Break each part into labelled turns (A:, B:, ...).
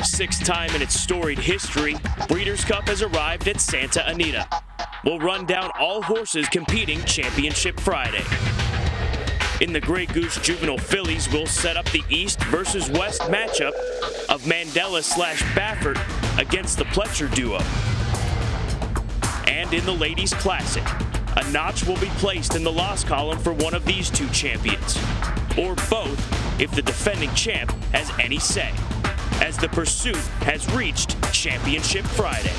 A: a sixth time in its storied history, Breeders' Cup has arrived at Santa Anita. We'll run down all horses competing Championship Friday. In the Grey Goose Juvenile Fillies, we'll set up the East versus West matchup of Mandela/Baffert against the Pletcher duo. And in the Ladies Classic, a notch will be placed in the loss column for one of these two champions, or both if the defending champ has any say, as the pursuit has reached Championship Friday.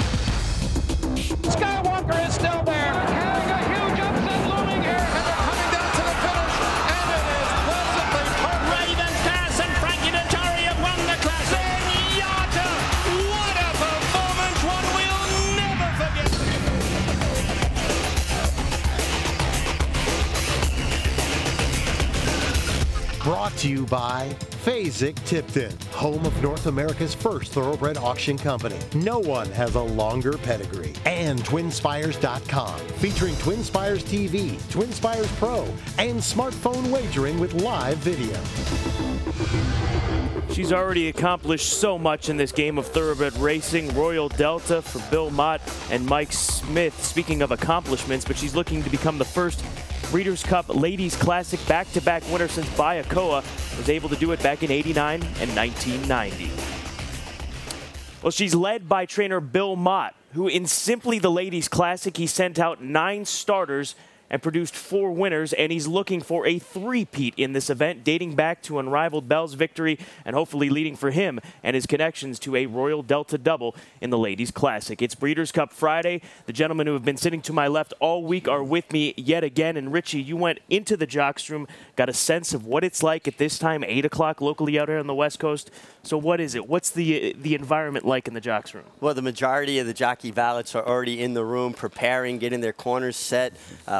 B: Skywalker is still there, carrying a huge upset looming here, and they're coming down to the finish, and it is pleasantly perfect. Raven Pass and Frankie Dettori have won the classic. Zenyatta, what a performance, one we'll never forget.
C: Brought to you by Fasig-Tipton, home of North America's first thoroughbred auction company. No one has a longer pedigree. And TwinSpires.com, featuring TwinSpires TV, TwinSpires Pro, and smartphone wagering with live video.
A: She's already accomplished so much in this game of thoroughbred racing. Royal Delta for Bill Mott and Mike Smith. Speaking of accomplishments, but she's looking to become the first Breeders' Cup Ladies Classic back-to-back winner since Bayakoa was able to do it back in '89 and 1990. Well, she's led by trainer Bill Mott, who in simply the Ladies Classic, he sent out 9 starters and produced 4 winners, and he's looking for a three-peat in this event, dating back to Unrivaled Bell's victory and hopefully leading for him and his connections to a Royal Delta double in the Ladies Classic. It's Breeders' Cup Friday. The gentlemen who have been sitting to my left all week are with me yet again. And Richie, you went into the jocks room, got a sense of what it's like at this time, 8 o'clock locally out here on the West Coast. So what is it? What's the environment like in the jocks room?
D: Well, the majority of the jockey valets are already in the room preparing, getting their corners set,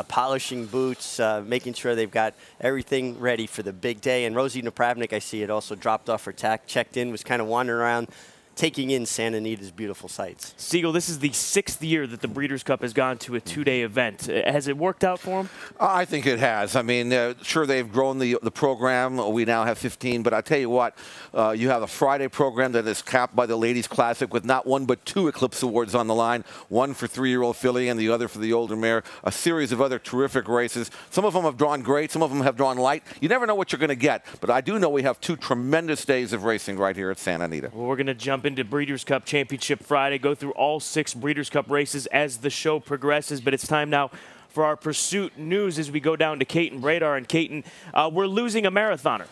D: polishing boots, making sure they've got everything ready for the big day. And Rosie Napravnik, I see, had also dropped off her tack, checked in, was kind of wandering around, taking in Santa Anita's beautiful sights.
A: Siegel, this is the 6th year that the Breeders' Cup has gone to a 2-day event. Has it worked out for them?
E: I think it has. I mean, sure, they've grown the program. We now have 15, but I tell you what, you have a Friday program that is capped by the Ladies Classic with not one but 2 Eclipse Awards on the line, one for 3-year-old filly and the other for the older mare, a series of other terrific races. Some of them have drawn great, some of them have drawn light. You never know what you're going to get, but I do know we have 2 tremendous days of racing right here at Santa Anita.
A: Well, we're going to jump into Breeders' Cup Championship Friday, go through all 6 Breeders' Cup races as the show progresses, but it's time now for our pursuit news as we go down to Caton Bradar. And Caton, we're losing a marathoner.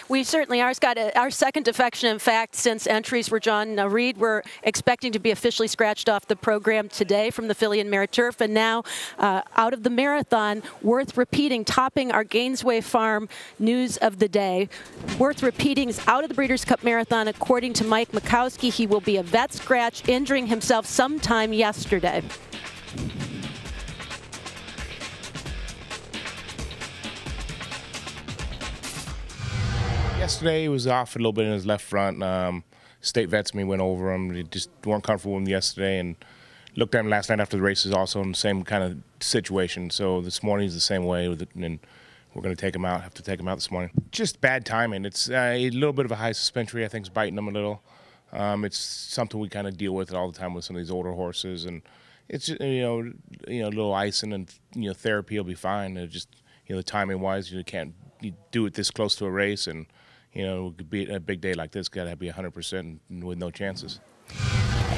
F: We certainly are. It's got our second defection, in fact, since entries were John Reed. We're expecting to be officially scratched off the program today from the filly and mare turf. And now, out of the marathon, worth repeating, topping our Gainesway Farm news of the day. Worth repeating is out of the Breeders' Cup Marathon. According to Mike Mikowski, he will be a vet scratch, injuring himself sometime yesterday.
G: Yesterday, he was off a little bit in his left front. State vets me went over him. They just weren't comfortable with him yesterday, and looked at him last night after the races also in the same kind of situation. So this morning he's the same way, with it, and we're going to take him out. Have to take him out this morning. Just bad timing. It's a little bit of a high suspensory. I think is biting him a little. It's something we kind of deal with all the time with some of these older horses, and it's just, a little icing and therapy will be fine. It just the timing wise, you do it this close to a race, and a big day like this, got to be 100% with no chances.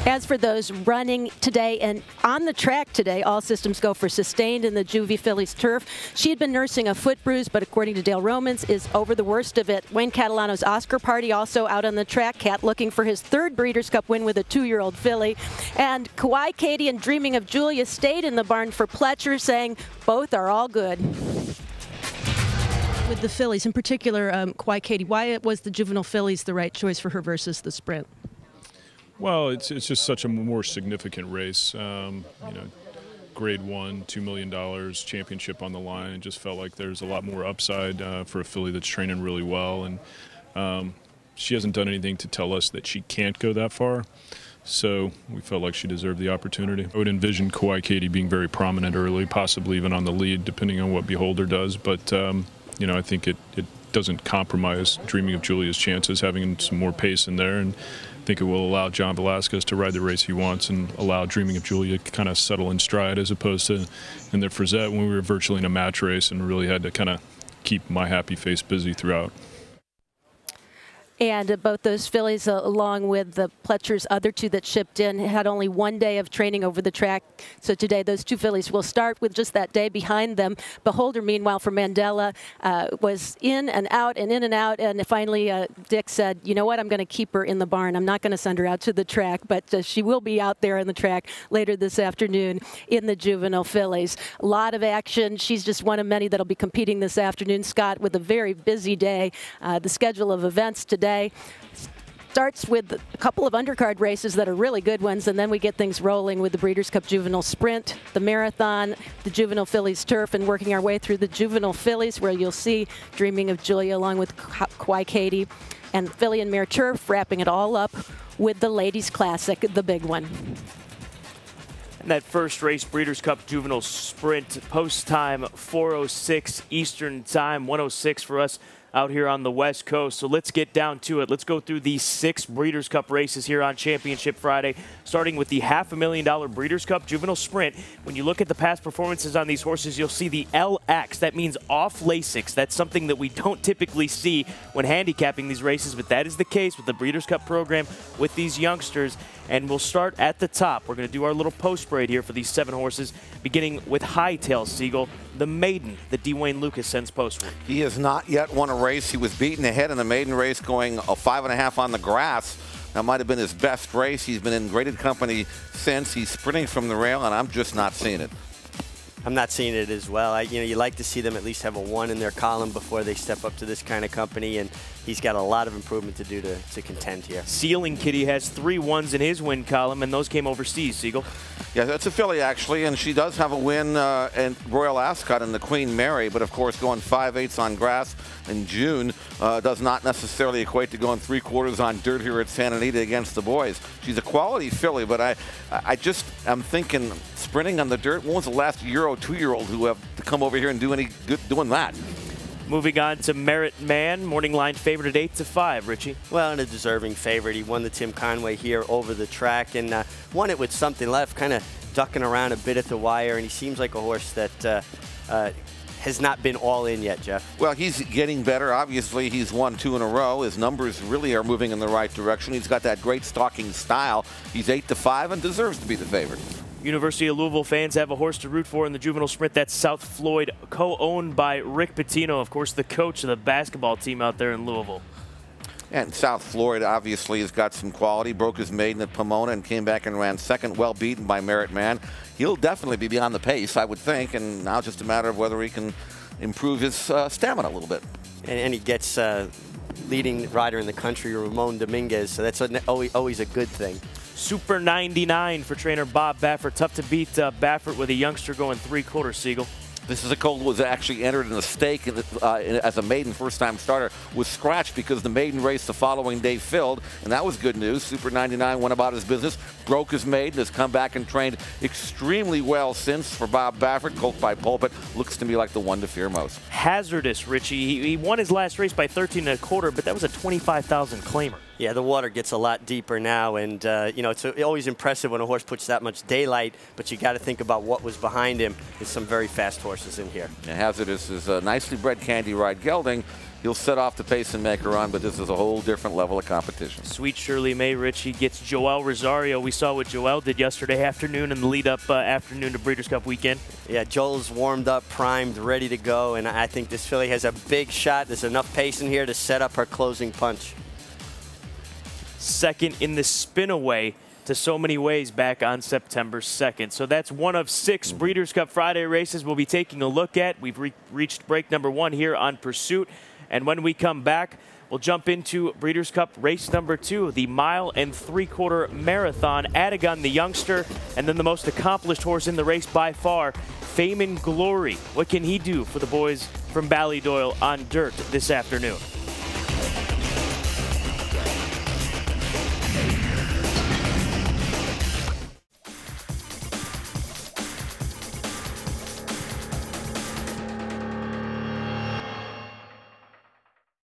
F: As for those running today and on the track today, all systems go for Sustained in the Juvie Fillies turf. She had been nursing a foot bruise, but according to Dale Romans, is over the worst of it. Wayne Catalano's Oscar Party also out on the track. Cat looking for his 3rd Breeders' Cup win with a 2-year-old filly. And Kauai Katie and Dreaming of Julia stayed in the barn for Pletcher, saying both are all good.
H: With the fillies, in particular, Kauai Katie, why was the juvenile fillies the right choice for her versus the sprint?
I: Well, it's just such a more significant race. Grade 1, $2 million, championship on the line. It just felt like there's a lot more upside for a filly that's training really well. And she hasn't done anything to tell us that she can't go that far. So we felt like she deserved the opportunity. I would envision Kauai Katie being very prominent early, possibly even on the lead, depending on what Beholder does. But I think it doesn't compromise Dreaming of Julia's chances, having some more pace in there. And think it will allow John Velasquez to ride the race he wants and allow Dreaming of Julia to kind of settle in stride, as opposed to in the Frizette when we were virtually in a match race and really had to kind of keep my happy face busy throughout.
F: And both those fillies, along with the Pletcher's other two that shipped in, had only 1 day of training over the track. So today, those two fillies will start with just that day behind them. Beholder, meanwhile, for Mandela, was in and out and in and out. And finally, Dick said, you know what, I'm going to keep her in the barn. I'm not going to send her out to the track, but she will be out there on the track later this afternoon in the juvenile fillies. A lot of action. She's just one of many that'll be competing this afternoon. Scott, with a very busy day. The schedule of events today starts with a couple of undercard races that are really good ones, and then we get things rolling with the Breeders' Cup Juvenile Sprint, the Marathon, the Juvenile Fillies Turf, and working our way through the Juvenile Fillies, where you'll see Dreaming of Julia along with Kwai Katie, and Filly and Mare Turf, wrapping it all up with the Ladies Classic, the big one.
A: And that first race, Breeders' Cup Juvenile Sprint, post time 4:06 Eastern Time, 1:06 for us out here on the West Coast. So let's get down to it. Let's go through these 6 Breeders' Cup races here on Championship Friday, starting with the $500,000 Breeders' Cup Juvenile Sprint. When you look at the past performances on these horses, you'll see the LX. That means off Lasix. That's something that we don't typically see when handicapping these races, but that is the case with the Breeders' Cup program with these youngsters. And we'll start at the top. We're going to do our little post parade here for these 7 horses, beginning with Hightail Siegel, the maiden that Dwayne Lucas sends postward.
E: He has not yet won a race. He was beaten ahead in the maiden race, going a 5.5 on the grass. That might have been his best race. He's been in graded company since. He's sprinting from the rail, and I'm just not seeing it.
D: I'm not seeing it as well. You like to see them at least have a 1 in their column before they step up to this kind of company, and he's got a lot of improvement to do to contend here.
A: Ceiling Kitty has 3 1s in his win column, and those came overseas, Siegel.
E: Yeah, that's a filly, actually, and she does have a win in Royal Ascot in the Queen Mary, but of course going 5/8 on grass in June does not necessarily equate to going 3/4 on dirt here at Santa Anita against the boys. She's a quality filly, but I'm thinking sprinting on the dirt. When was the last Euro 2-year-old who have to come over here and do any good doing that?
A: Moving on to Merit Man, morning line favorite at 8-5, Richie.
D: Well, and a deserving favorite. He won the Tim Conway here over the track and won it with something left, kind of ducking around a bit at the wire, and he seems like a horse that has not been all in yet, Jeff.
E: Well, he's getting better. Obviously, he's won 2 in a row. His numbers really are moving in the right direction. He's got that great stalking style. He's 8-5 and deserves to be the favorite.
A: University of Louisville fans have a horse to root for in the juvenile sprint. That's South Floyd, co-owned by Rick Pitino, of course, the coach of the basketball team out there in Louisville.
E: And South Floyd obviously has got some quality. Broke his maiden at Pomona and came back and ran second, well beaten by Merit Man. He'll definitely be beyond the pace, I would think, and now it's just a matter of whether he can improve his stamina a little bit.
D: And he gets leading rider in the country, Ramon Dominguez, so that's always a good thing.
A: Super 99 for trainer Bob Baffert. Tough to beat Baffert with a youngster going 3/4, Siegel.
E: This is a colt who was actually entered in a stake as a maiden first-time starter, was scratched because the maiden race the following day filled, and that was good news. Super 99 went about his business, broke his maiden, has come back and trained extremely well since for Bob Baffert. Colt by Pulpit looks to me like the one to fear most.
A: Hazardous, Richie. He won his last race by 13.25, but that was a 25,000 claimer.
D: Yeah, the water gets a lot deeper now, and you know, it's always impressive when a horse puts that much daylight, but you got to think about what was behind him. There's some very fast horses in here.
E: And Hazardous is a nicely bred Candy Ride gelding. He'll set off the pace and make a run, but this is a whole different level of competition.
A: Sweet Shirley May, Richie, gets Joel Rosario. We saw what Joel did yesterday afternoon in the lead-up afternoon to Breeders' Cup weekend. Yeah,
D: Joel's warmed up, primed, ready to go, and I think this filly has a big shot. There's enough pace in here to set up her closing punch.
A: Second in the spin-away to So Many Ways back on September 2nd. So that's one of 6 Breeders' Cup Friday races we'll be taking a look at. We've reached break number 1 here on Pursuit. And when we come back, we'll jump into Breeders' Cup race number 2, the 1 3/4 marathon. Adagon, the youngster, and then the most accomplished horse in the race by far, Fame and Glory. What can he do for the boys from Ballydoyle on dirt this afternoon?